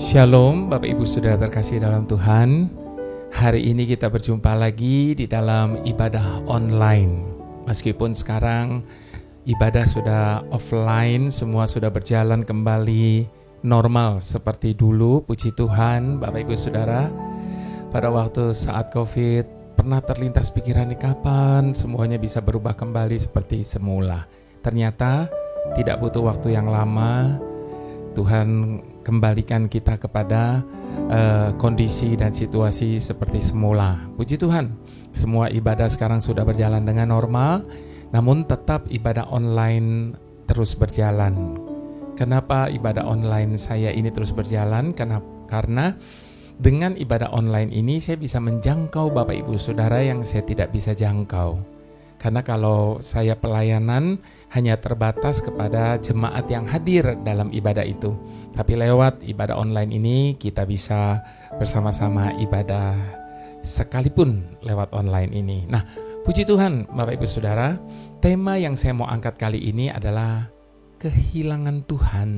Shalom Bapak Ibu Saudara terkasih dalam Tuhan. Hari ini kita berjumpa lagi di dalam ibadah online. Meskipun sekarang ibadah sudah offline, semua sudah berjalan kembali normal seperti dulu. Puji Tuhan Bapak Ibu Saudara. Pada waktu saat COVID pernah terlintas pikiran ini kapan semuanya bisa berubah kembali seperti semula. Ternyata tidak butuh waktu yang lama. Tuhan kembalikan kita kepada kondisi dan situasi seperti semula. Puji Tuhan, semua ibadah sekarang sudah berjalan dengan normal, namun tetap ibadah online terus berjalan. Kenapa ibadah online saya ini terus berjalan? Karena dengan ibadah online ini saya bisa menjangkau Bapak Ibu Saudara yang saya tidak bisa jangkau. Karena kalau saya pelayanan hanya terbatas kepada jemaat yang hadir dalam ibadah itu. Tapi lewat ibadah online ini kita bisa bersama-sama ibadah sekalipun lewat online ini. Nah, puji Tuhan Bapak Ibu Saudara, tema yang saya mau angkat kali ini adalah kehilangan Tuhan.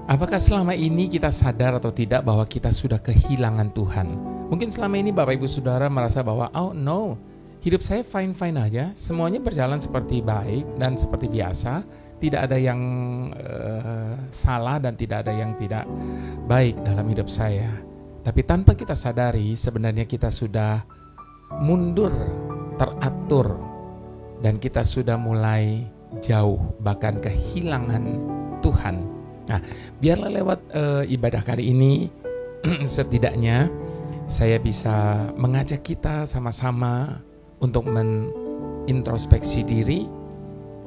Apakah selama ini kita sadar atau tidak bahwa kita sudah kehilangan Tuhan? Mungkin selama ini Bapak Ibu Saudara merasa bahwa hidup saya fine-fine aja, semuanya berjalan seperti baik dan seperti biasa, tidak ada yang salah dan tidak ada yang tidak baik dalam hidup saya. Tapi tanpa kita sadari sebenarnya kita sudah mundur, teratur, dan kita sudah mulai jauh, bahkan kehilangan Tuhan. Nah, biarlah lewat ibadah kali ini setidaknya saya bisa mengajak kita sama-sama untuk menintrospeksi diri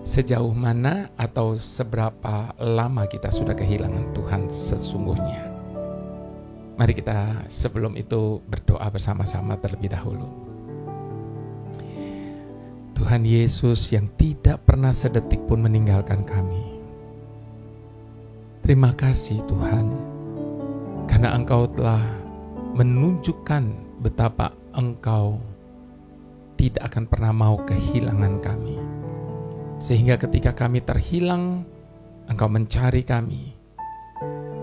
sejauh mana atau seberapa lama kita sudah kehilangan Tuhan sesungguhnya. Mari kita sebelum itu berdoa bersama-sama terlebih dahulu. Tuhan Yesus yang tidak pernah sedetik pun meninggalkan kami. Terima kasih Tuhan, karena Engkau telah menunjukkan betapa Engkau tidak akan pernah mau kehilangan kami. Sehingga ketika kami terhilang, Engkau mencari kami.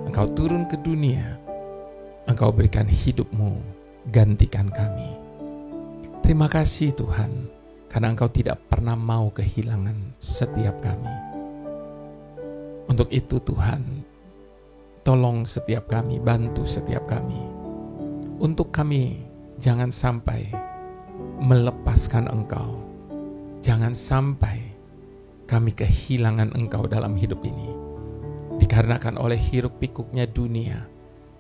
Engkau turun ke dunia. Engkau berikan hidup-Mu, gantikan kami. Terima kasih Tuhan, karena Engkau tidak pernah mau kehilangan setiap kami. Untuk itu Tuhan, tolong setiap kami, bantu setiap kami. Untuk kami jangan sampai melepaskan Engkau. Jangan sampai kami kehilangan Engkau dalam hidup ini. Dikarenakan oleh hiruk pikuknya dunia,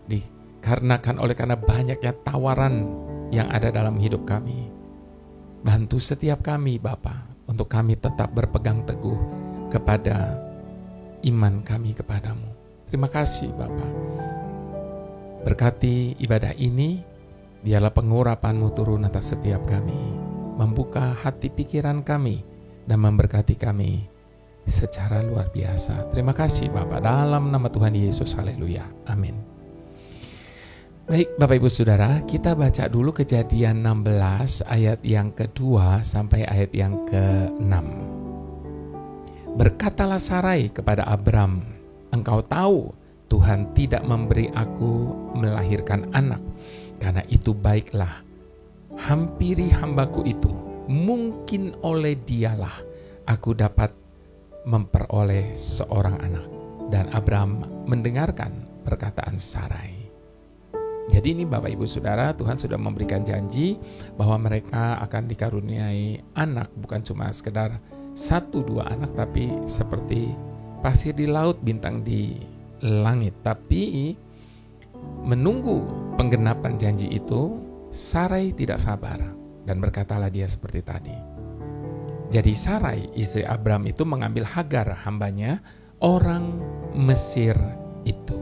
dikarenakan oleh karena banyaknya tawaran yang ada dalam hidup kami. Bantu setiap kami Bapa, untuk kami tetap berpegang teguh kepada iman kami kepadamu. Terima kasih Bapa. Berkati ibadah ini, biarlah pengurapan-Mu turun atas setiap kami, membuka hati pikiran kami, dan memberkati kami secara luar biasa. Terima kasih Bapa, dalam nama Tuhan Yesus, haleluya, amin. Baik Bapak Ibu Saudara, kita baca dulu Kejadian 16 ayat yang kedua sampai ayat yang ke-6. Berkatalah Sarai kepada Abram, "Engkau tahu Tuhan tidak memberi aku melahirkan anak. Karena itu baiklah, hampiri hambaku itu, mungkin oleh dialah aku dapat memperoleh seorang anak." Dan Abram mendengarkan perkataan Sarai. Jadi ini Bapak Ibu Saudara, Tuhan sudah memberikan janji bahwa mereka akan dikaruniai anak, bukan cuma sekedar 1-2 anak, tapi seperti pasir di laut, bintang di langit. Tapi menunggu penggenapan janji itu, Sarai tidak sabar dan berkatalah dia seperti tadi. Jadi Sarai, istri Abram itu mengambil Hagar, hambanya, orang Mesir itu.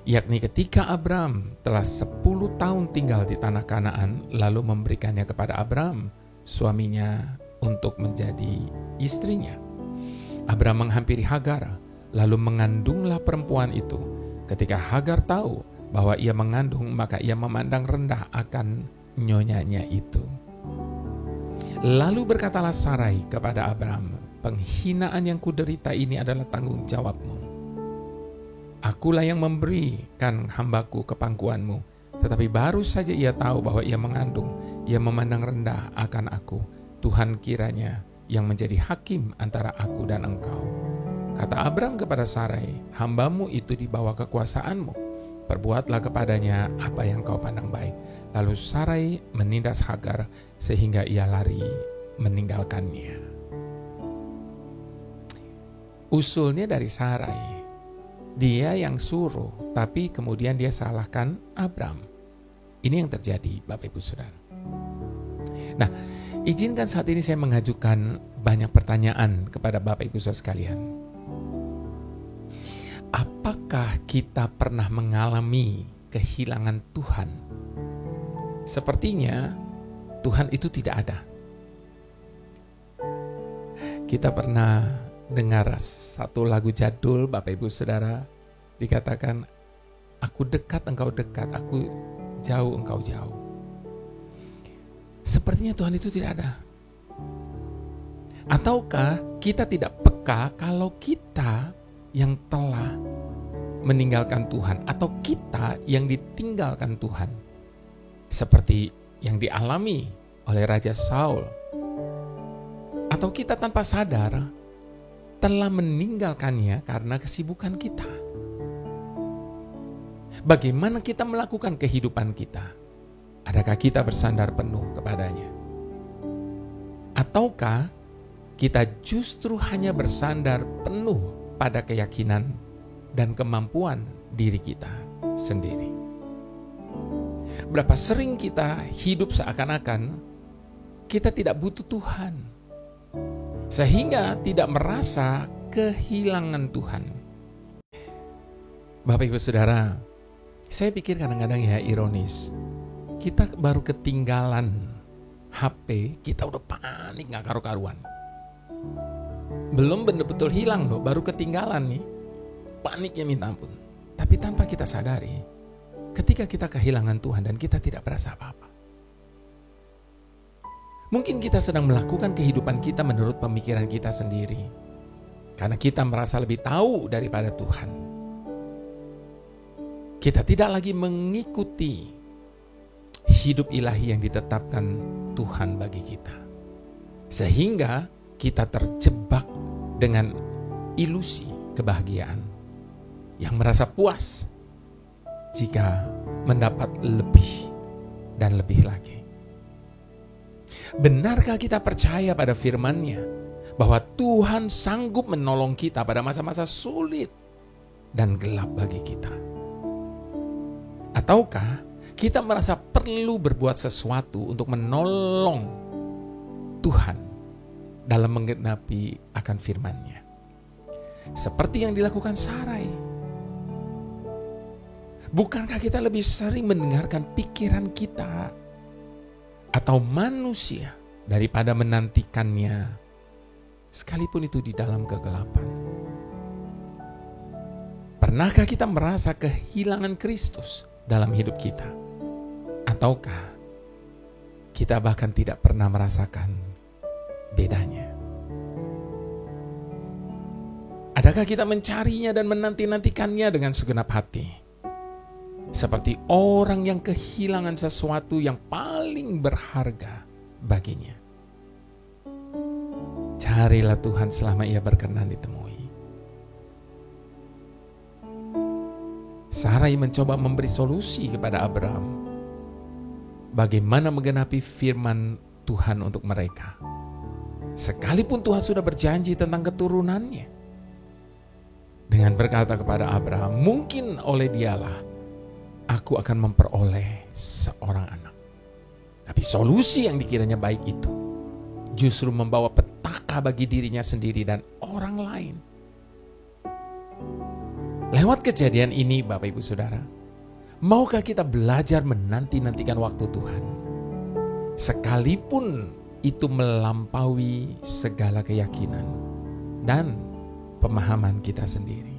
Yakni ketika Abram telah 10 tahun tinggal di tanah Kanaan, lalu memberikannya kepada Abram, suaminya, untuk menjadi istrinya. Abram menghampiri Hagar, lalu mengandunglah perempuan itu. Ketika Hagar tahu bahwa ia mengandung, maka ia memandang rendah akan nyonyanya itu. Lalu berkatalah Sarai kepada Abram, "Penghinaan yang kuderita ini adalah tanggung jawabmu. Akulah yang memberikan hambaku ke pangkuanmu. Tetapi baru saja ia tahu bahwa ia mengandung, ia memandang rendah akan aku. Tuhan kiranya yang menjadi hakim antara aku dan engkau. Kata Abram kepada Sarai, hambamu itu di bawah kekuasaanmu. Perbuatlah kepadanya apa yang kau pandang baik. Lalu Sarai menindas Hagar sehingga ia lari meninggalkannya. Usulnya dari Sarai. Dia yang suruh, tapi kemudian dia salahkan Abram. Ini yang terjadi, Bapak Ibu Saudara. Nah, izinkan saat ini saya mengajukan banyak pertanyaan kepada Bapak Ibu Saudara sekalian. Apakah kita pernah mengalami kehilangan Tuhan? Sepertinya Tuhan itu tidak ada. Kita pernah dengar satu lagu jadul, Bapak Ibu Saudara, dikatakan, aku dekat engkau dekat, aku jauh engkau jauh. Sepertinya Tuhan itu tidak ada. Ataukah kita tidak peka kalau kita yang telah meninggalkan Tuhan, atau kita yang ditinggalkan Tuhan, seperti yang dialami oleh Raja Saul, atau kita tanpa sadar telah meninggalkannya karena kesibukan kita. Bagaimana kita melakukan kehidupan kita? Adakah kita bersandar penuh kepadanya? Ataukah kita justru hanya bersandar penuh pada keyakinan dan kemampuan diri kita sendiri? Berapa sering kita hidup seakan-akan kita tidak butuh Tuhan, sehingga tidak merasa kehilangan Tuhan. Bapak Ibu Saudara, saya pikir kadang-kadang ya ironis. Kita baru ketinggalan HP, kita udah panik gak karu-karuan. Belum betul-betul hilang loh, baru ketinggalan nih. Paniknya minta ampun. Tapi tanpa kita sadari, ketika kita kehilangan Tuhan dan kita tidak berasa apa-apa. Mungkin kita sedang melakukan kehidupan kita menurut pemikiran kita sendiri. Karena kita merasa lebih tahu daripada Tuhan. Kita tidak lagi mengikuti hidup ilahi yang ditetapkan Tuhan bagi kita. Sehingga kita terjebak dengan ilusi kebahagiaan. Yang merasa puas jika mendapat lebih dan lebih lagi. Benarkah kita percaya pada firman-Nya bahwa Tuhan sanggup menolong kita pada masa-masa sulit dan gelap bagi kita? Ataukah kita merasa perlu berbuat sesuatu untuk menolong Tuhan dalam menggenapi akan firman-Nya? Seperti yang dilakukan Sarai. Bukankah kita lebih sering mendengarkan pikiran kita atau manusia daripada menantikannya, sekalipun itu di dalam kegelapan? Pernahkah kita merasa kehilangan Kristus dalam hidup kita? Ataukah kita bahkan tidak pernah merasakan bedanya? Adakah kita mencarinya dan menanti-nantikannya dengan segenap hati? Seperti orang yang kehilangan sesuatu yang paling berharga baginya. Carilah Tuhan selama ia berkenan ditemui. Sarai mencoba memberi solusi kepada Abram. Bagaimana menggenapi firman Tuhan untuk mereka. Sekalipun Tuhan sudah berjanji tentang keturunannya. Dengan berkata kepada Abraham, mungkin oleh dialah aku akan memperoleh seorang anak. Tapi solusi yang dikiranya baik itu justru membawa petaka bagi dirinya sendiri dan orang lain. Lewat kejadian ini, Bapak Ibu Saudara, maukah kita belajar menanti-nantikan waktu Tuhan? Sekalipun itu melampaui segala keyakinan dan pemahaman kita sendiri.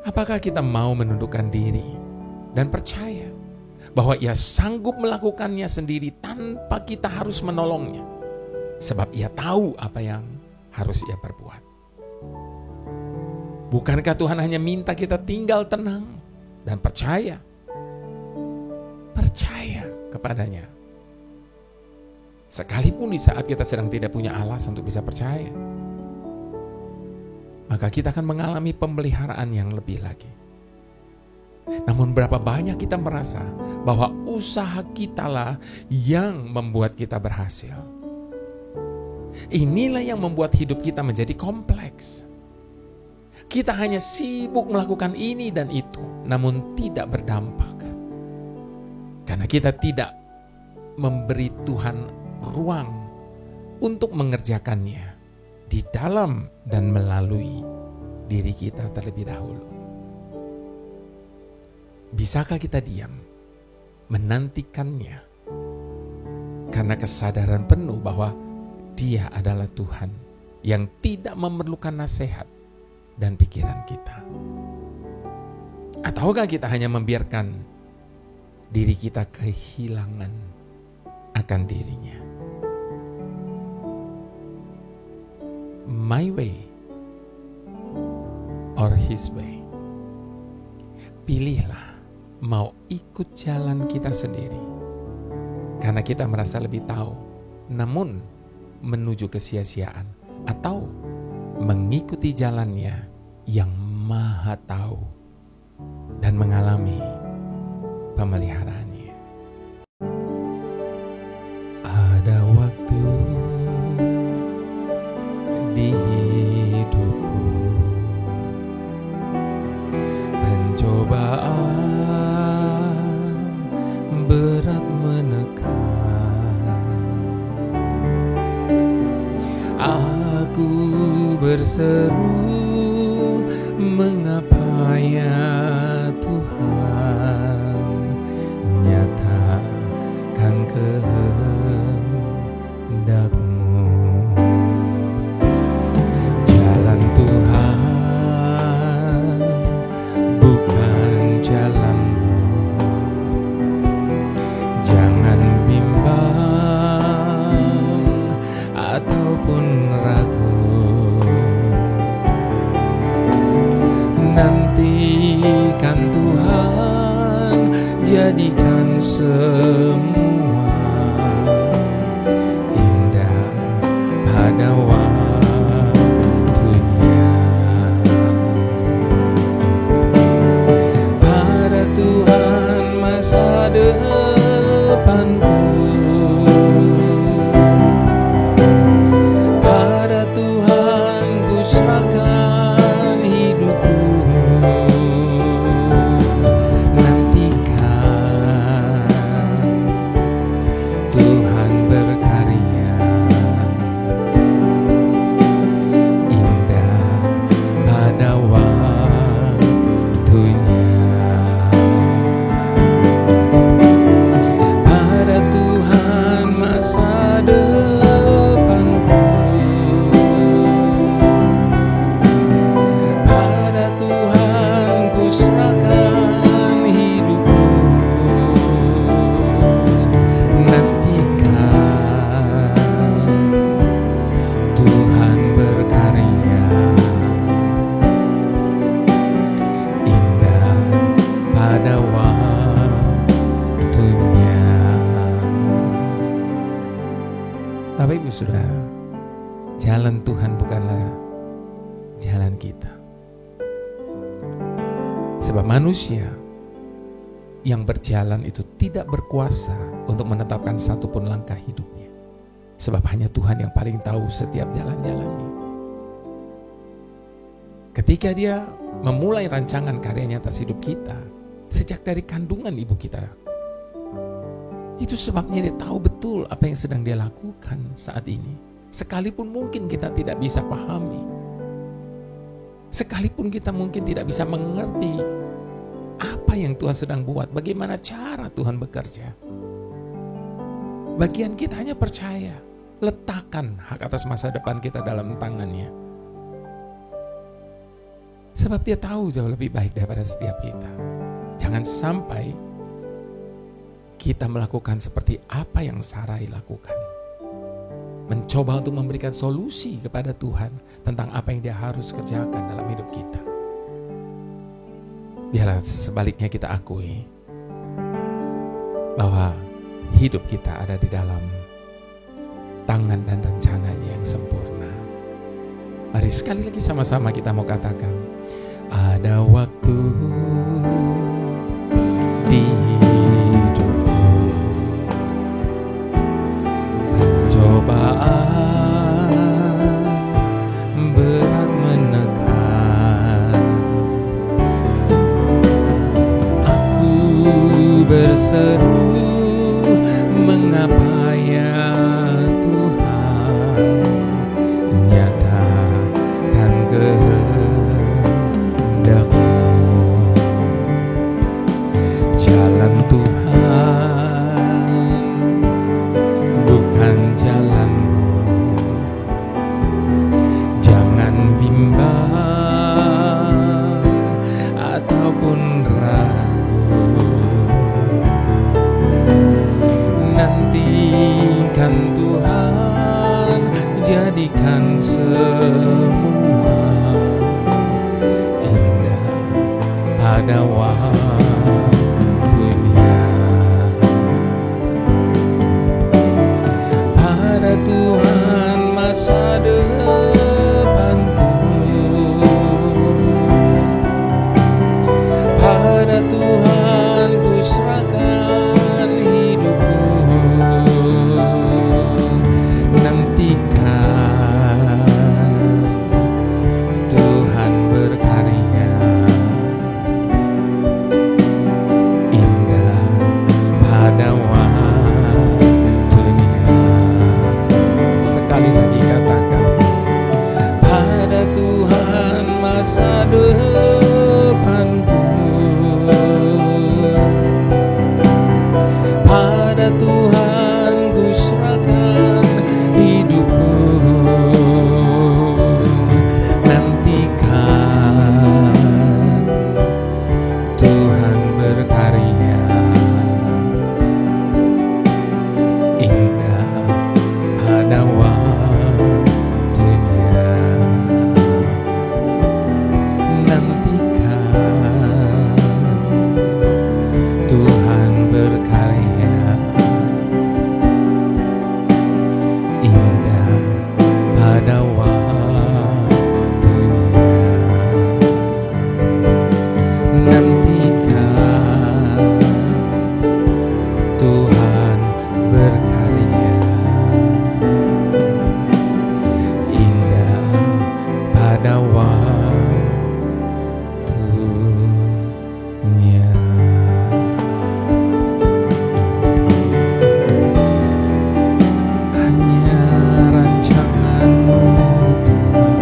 Apakah kita mau menundukkan diri dan percaya bahwa Ia sanggup melakukannya sendiri tanpa kita harus menolongnya? Sebab Ia tahu apa yang harus Ia perbuat. Bukankah Tuhan hanya minta kita tinggal tenang dan percaya? Percaya kepadanya. Sekalipun di saat kita sedang tidak punya alasan untuk bisa percaya, maka kita akan mengalami pemeliharaan yang lebih lagi. Namun berapa banyak kita merasa bahwa usaha kitalah yang membuat kita berhasil. Inilah yang membuat hidup kita menjadi kompleks. Kita hanya sibuk melakukan ini dan itu, namun tidak berdampak. Karena kita tidak memberi Tuhan ruang untuk mengerjakannya di dalam dan melalui diri kita terlebih dahulu. Bisakah kita diam menantikannya karena kesadaran penuh bahwa Dia adalah Tuhan yang tidak memerlukan nasihat dan pikiran kita? Ataukah kita hanya membiarkan diri kita kehilangan akan dirinya? My way or his way? Pilihlah mau ikut jalan kita sendiri karena kita merasa lebih tahu, namun menuju kesia-siaan, atau mengikuti jalannya yang maha tahu dan mengalami pemeliharaannya. Ada waktu di hidupku, pencobaan berat menekan. Aku berseru, mengapa ya Tuhan, nyatakan kehendak-Mu. Jalan Tuhan bukan jalan-Mu. Jangan bimbang ataupun ragu. Nantikan Tuhan, jadikan semua indah pada waktunya. Pada Tuhan masa depanku, pada Tuhan ku serahkan hidupku. Nantikan Tuhan berkarya, indah pada waktunya. Pada Tuhan masa depanku, pada Tuhan ku serahkan hidupku. Nantikan Tuhan berkarya, indah pada waktunya. Bapak Ibu Saudara, jalan Tuhan bukanlah jalan kita. Sebab manusia yang berjalan itu tidak berkuasa untuk menetapkan satupun langkah hidupnya. Sebab hanya Tuhan yang paling tahu setiap jalan-jalannya. Ketika Dia memulai rancangan karyanya atas hidup kita, sejak dari kandungan ibu kita, itu sebabnya Dia tahu betul apa yang sedang Dia lakukan saat ini. Sekalipun mungkin kita tidak bisa pahami, sekalipun kita mungkin tidak bisa mengerti apa yang Tuhan sedang buat, bagaimana cara Tuhan bekerja, bagian kita hanya percaya, letakkan hak atas masa depan kita dalam tangannya. Sebab Dia tahu jauh lebih baik daripada setiap kita. Jangan sampai kita melakukan seperti apa yang Sarai lakukan. Mencoba untuk memberikan solusi kepada Tuhan tentang apa yang Dia harus kerjakan dalam hidup kita. biarlah sebaliknya kita akui bahwa hidup kita ada di dalam tangan dan rencananya yang sempurna. Mari sekali lagi sama-sama kita mau katakan, ada waktu di hidupku, pencobaan berat menekan, aku berseru, mengapa ya Tuhan, nyatakan kehendak-Mu. Jalan Tuhan bukan jalan-Mu, jangan bimbang ataupun ragu, nantikan Tuhan, jadikan semua indah pada waktunya. Pada Tuhan masa depanku, pada Tuhan ku serahkan hidupku. Nantikan Tuhan berkarya, indah pada waktunya. Sekali lagi katakan, pada Tuhan masa depanku, pada Tuhan ku serahkan hidupku. Nantikan Tuhan berkarya, indah pada waktunya. Nantikan Tuhan berkarya, indah pada waktunya. Nantikan Tuhan berkarya, indah pada waktunya. Hanya rancangan-Mu Tuhan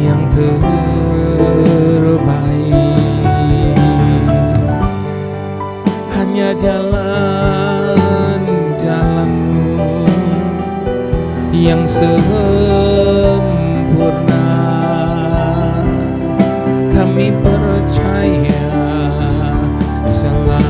yang terbaik, hanya jalan-jalan-Mu yang sempurna. Kami percaya selamanya.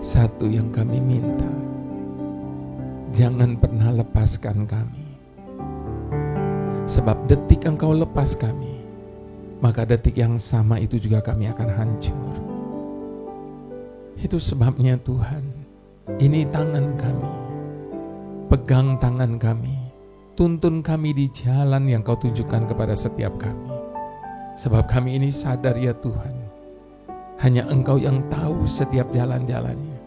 Satu yang kami minta, jangan pernah lepaskan kami. Sebab detik Engkau lepas kami, maka detik yang sama itu juga kami akan hancur. Itu sebabnya Tuhan, ini tangan kami, pegang tangan kami, tuntun kami di jalan yang Kau tunjukkan kepada setiap kami. Sebab kami ini sadar ya Tuhan, hanya Engkau yang tahu setiap jalan-jalannya.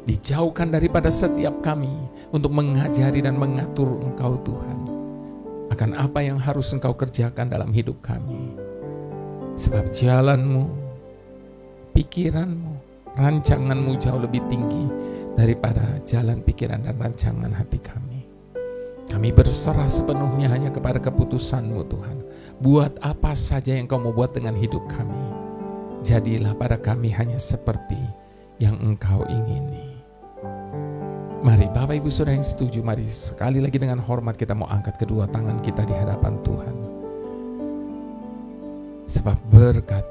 Dijauhkan daripada setiap kami untuk mengajari dan mengatur Engkau Tuhan akan apa yang harus Engkau kerjakan dalam hidup kami. Sebab jalan-Mu, pikiran-Mu, rancangan-Mu jauh lebih tinggi daripada jalan pikiran dan rancangan hati kami. Kami berserah sepenuhnya hanya kepada keputusan-Mu Tuhan. Buat apa saja yang Kau mau buat dengan hidup kami. Jadilah pada kami hanya seperti yang Engkau ingini. Mari Bapak Ibu Saudara yang setuju, mari sekali lagi dengan hormat kita mau angkat kedua tangan kita di hadapan Tuhan. Sebab berkat,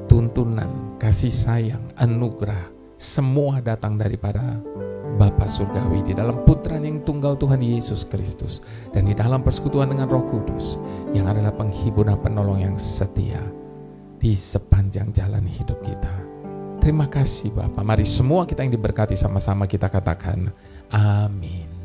tuntunan, kasih sayang, anugerah, semua datang daripada Bapa Surgawi di dalam Putra yang tunggal Tuhan Yesus Kristus, dan di dalam persekutuan dengan Roh Kudus yang adalah penghibur dan penolong yang setia di sepanjang jalan hidup kita. Terima kasih Bapa. Mari semua kita yang diberkati sama-sama kita katakan amin.